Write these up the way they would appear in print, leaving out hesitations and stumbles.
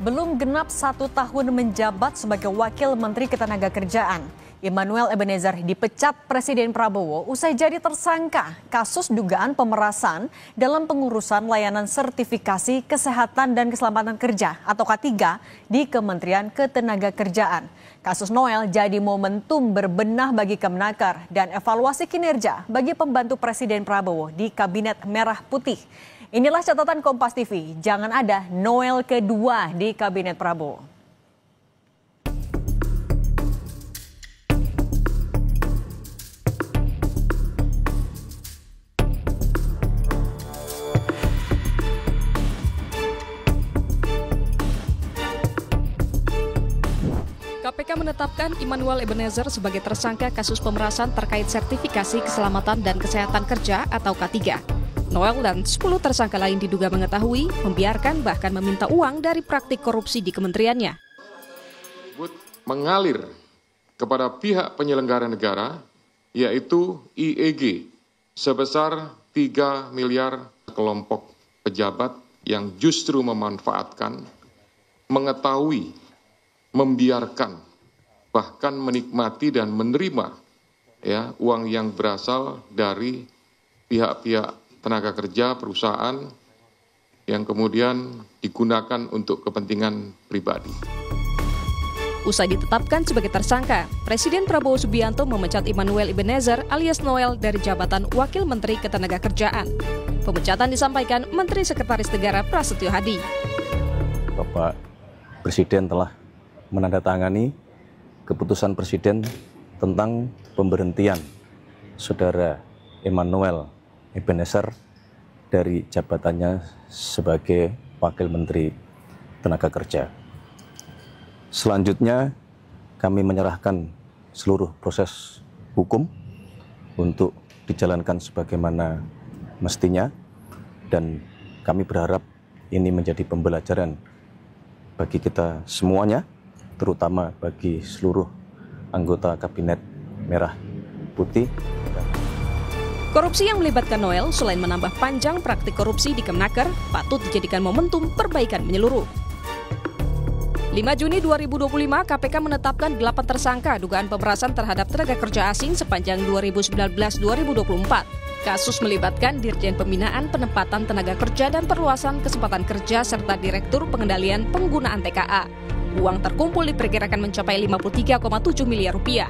Belum genap 1 tahun menjabat sebagai Wakil Menteri Ketenagakerjaan, Immanuel Ebenezer dipecat Presiden Prabowo usai jadi tersangka kasus dugaan pemerasan dalam pengurusan layanan sertifikasi kesehatan dan keselamatan kerja atau K3 di Kementerian Ketenagakerjaan. Kasus Noel jadi momentum berbenah bagi Kemenaker dan evaluasi kinerja bagi pembantu Presiden Prabowo di Kabinet Merah Putih. Inilah catatan Kompas TV, jangan ada Noel kedua di Kabinet Prabowo. KPK menetapkan Immanuel Ebenezer sebagai tersangka kasus pemerasan terkait sertifikasi keselamatan dan kesehatan kerja atau K3. Noel dan 10 tersangka lain diduga mengetahui, membiarkan bahkan meminta uang dari praktik korupsi di kementeriannya. Mengalir kepada pihak penyelenggara negara, yaitu IEG, sebesar 3 miliar kelompok pejabat yang justru memanfaatkan, mengetahui, membiarkan, bahkan menikmati dan menerima uang yang berasal dari pihak-pihak tenaga kerja perusahaan yang kemudian digunakan untuk kepentingan pribadi. Usai ditetapkan sebagai tersangka, Presiden Prabowo Subianto memecat Immanuel Ebenezer alias Noel dari jabatan Wakil Menteri Ketenagakerjaan. Pemecatan disampaikan Menteri Sekretaris Negara Prasetyo Hadi. Bapak Presiden telah menandatangani keputusan Presiden tentang pemberhentian Saudara Immanuel Ebenezer dari jabatannya sebagai Wakil Menteri Tenaga Kerja. Selanjutnya kami menyerahkan seluruh proses hukum untuk dijalankan sebagaimana mestinya dan kami berharap ini menjadi pembelajaran bagi kita semuanya, terutama bagi seluruh anggota Kabinet Merah Putih. Korupsi yang melibatkan Noel selain menambah panjang praktik korupsi di Kemenaker, patut dijadikan momentum perbaikan menyeluruh. 5 Juni 2025, KPK menetapkan 8 tersangka dugaan pemerasan terhadap tenaga kerja asing sepanjang 2019-2024. Kasus melibatkan Dirjen Pembinaan Penempatan Tenaga Kerja dan Perluasan Kesempatan Kerja serta Direktur Pengendalian Penggunaan TKA. Uang terkumpul diperkirakan mencapai 53,7 miliar rupiah.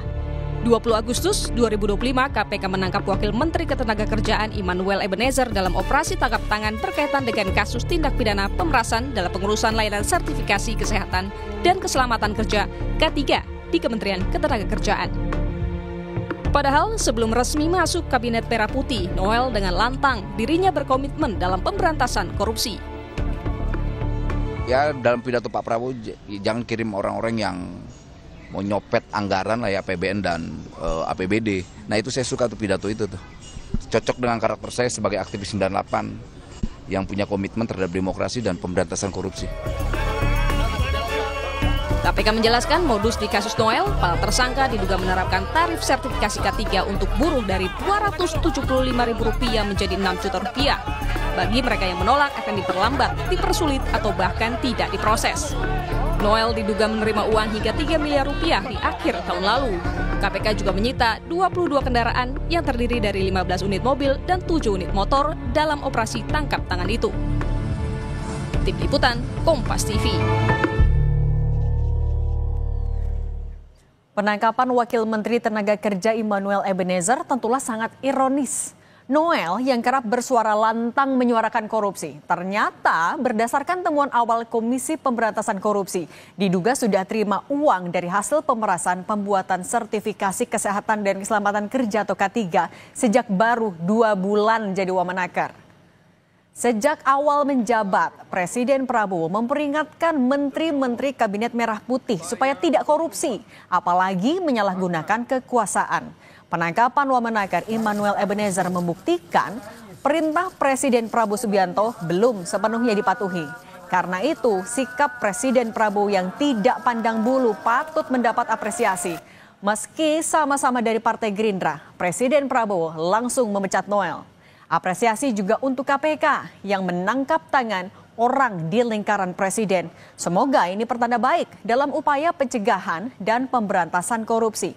20 Agustus 2025, KPK menangkap Wakil Menteri Ketenagakerjaan Immanuel Ebenezer dalam operasi tangkap tangan berkaitan dengan kasus tindak pidana pemerasan dalam pengurusan layanan sertifikasi kesehatan dan keselamatan kerja K3 di Kementerian Ketenagakerjaan. Padahal sebelum resmi masuk Kabinet Merah Putih, Noel dengan lantang dirinya berkomitmen dalam pemberantasan korupsi. Ya, dalam pidato Pak Prabowo, jangan kirim orang-orang yang mau nyopet anggaran lah ya, APBN dan APBD. Nah itu saya suka tuh pidato itu tuh. Cocok dengan karakter saya sebagai aktivis 98 yang punya komitmen terhadap demokrasi dan pemberantasan korupsi. KPK menjelaskan modus di kasus Noel, para tersangka diduga menerapkan tarif sertifikasi K3 untuk buruh dari Rp275.000 menjadi Rp6 juta. Bagi mereka yang menolak akan diperlambat, dipersulit atau bahkan tidak diproses. Noel diduga menerima uang hingga Rp3 miliar di akhir tahun lalu. KPK juga menyita 22 kendaraan yang terdiri dari 15 unit mobil dan 7 unit motor dalam operasi tangkap tangan itu. Tim Liputan, Kompas TV. Penangkapan Wakil Menteri Tenaga Kerja Immanuel Ebenezer tentulah sangat ironis. Noel yang kerap bersuara lantang menyuarakan korupsi, ternyata berdasarkan temuan awal Komisi Pemberantasan Korupsi, diduga sudah terima uang dari hasil pemerasan pembuatan sertifikasi kesehatan dan keselamatan kerja atau K3 sejak baru 2 bulan jadi wamenaker. Sejak awal menjabat, Presiden Prabowo memperingatkan menteri-menteri Kabinet Merah Putih supaya tidak korupsi, apalagi menyalahgunakan kekuasaan. Penangkapan wamenaker Immanuel Ebenezer membuktikan perintah Presiden Prabowo Subianto belum sepenuhnya dipatuhi. Karena itu, sikap Presiden Prabowo yang tidak pandang bulu patut mendapat apresiasi. Meski sama-sama dari Partai Gerindra, Presiden Prabowo langsung memecat Noel. Apresiasi juga untuk KPK yang menangkap tangan orang di lingkaran presiden. Semoga ini pertanda baik dalam upaya pencegahan dan pemberantasan korupsi.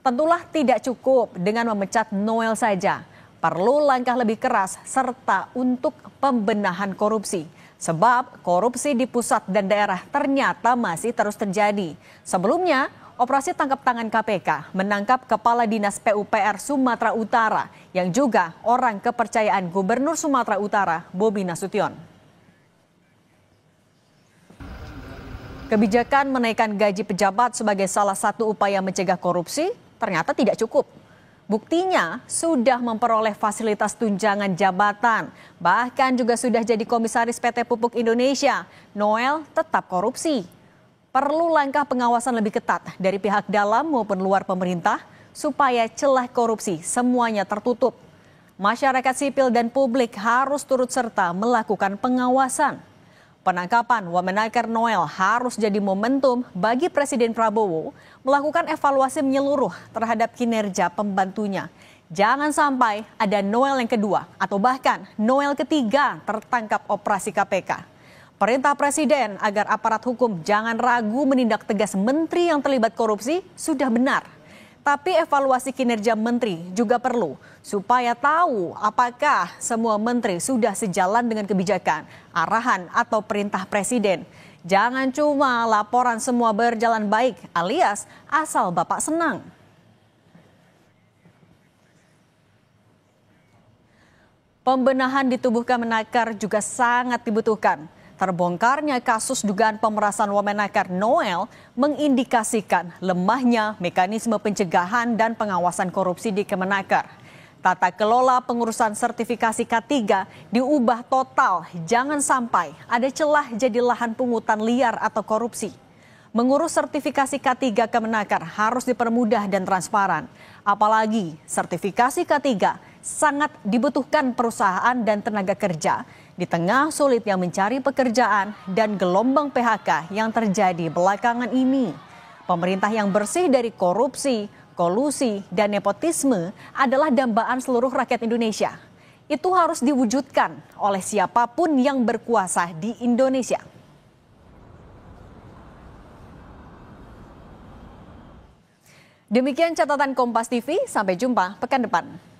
Tentulah tidak cukup dengan memecat Noel saja. Perlu langkah lebih keras serta untuk pembenahan korupsi. Sebab korupsi di pusat dan daerah ternyata masih terus terjadi. Sebelumnya, operasi tangkap tangan KPK menangkap Kepala Dinas PUPR Sumatera Utara yang juga orang kepercayaan Gubernur Sumatera Utara, Bobi Nasution. Kebijakan menaikkan gaji pejabat sebagai salah satu upaya mencegah korupsi ternyata tidak cukup. Buktinya sudah memperoleh fasilitas tunjangan jabatan, bahkan juga sudah jadi komisaris PT Pupuk Indonesia. Noel tetap korupsi. Perlu langkah pengawasan lebih ketat dari pihak dalam maupun luar pemerintah supaya celah korupsi semuanya tertutup. Masyarakat sipil dan publik harus turut serta melakukan pengawasan. Penangkapan Wamenaker Noel harus jadi momentum bagi Presiden Prabowo melakukan evaluasi menyeluruh terhadap kinerja pembantunya. Jangan sampai ada Noel yang kedua atau bahkan Noel ketiga tertangkap operasi KPK. Perintah Presiden agar aparat hukum jangan ragu menindak tegas menteri yang terlibat korupsi sudah benar. Tapi evaluasi kinerja menteri juga perlu supaya tahu apakah semua menteri sudah sejalan dengan kebijakan, arahan atau perintah Presiden. Jangan cuma laporan semua berjalan baik alias asal Bapak senang. Pembenahan di tubuh Kemenaker juga sangat dibutuhkan. Terbongkarnya kasus dugaan pemerasan Wamenaker Noel mengindikasikan lemahnya mekanisme pencegahan dan pengawasan korupsi di Kemenaker. Tata kelola pengurusan sertifikasi K3 diubah total, jangan sampai ada celah jadi lahan pungutan liar atau korupsi. Mengurus sertifikasi K3 Kemenaker harus dipermudah dan transparan. Apalagi sertifikasi K3 sangat dibutuhkan perusahaan dan tenaga kerja di tengah sulitnya mencari pekerjaan dan gelombang PHK yang terjadi belakangan ini. Pemerintah yang bersih dari korupsi, kolusi, dan nepotisme adalah dambaan seluruh rakyat Indonesia. Itu harus diwujudkan oleh siapapun yang berkuasa di Indonesia. Demikian catatan Kompas TV, sampai jumpa pekan depan.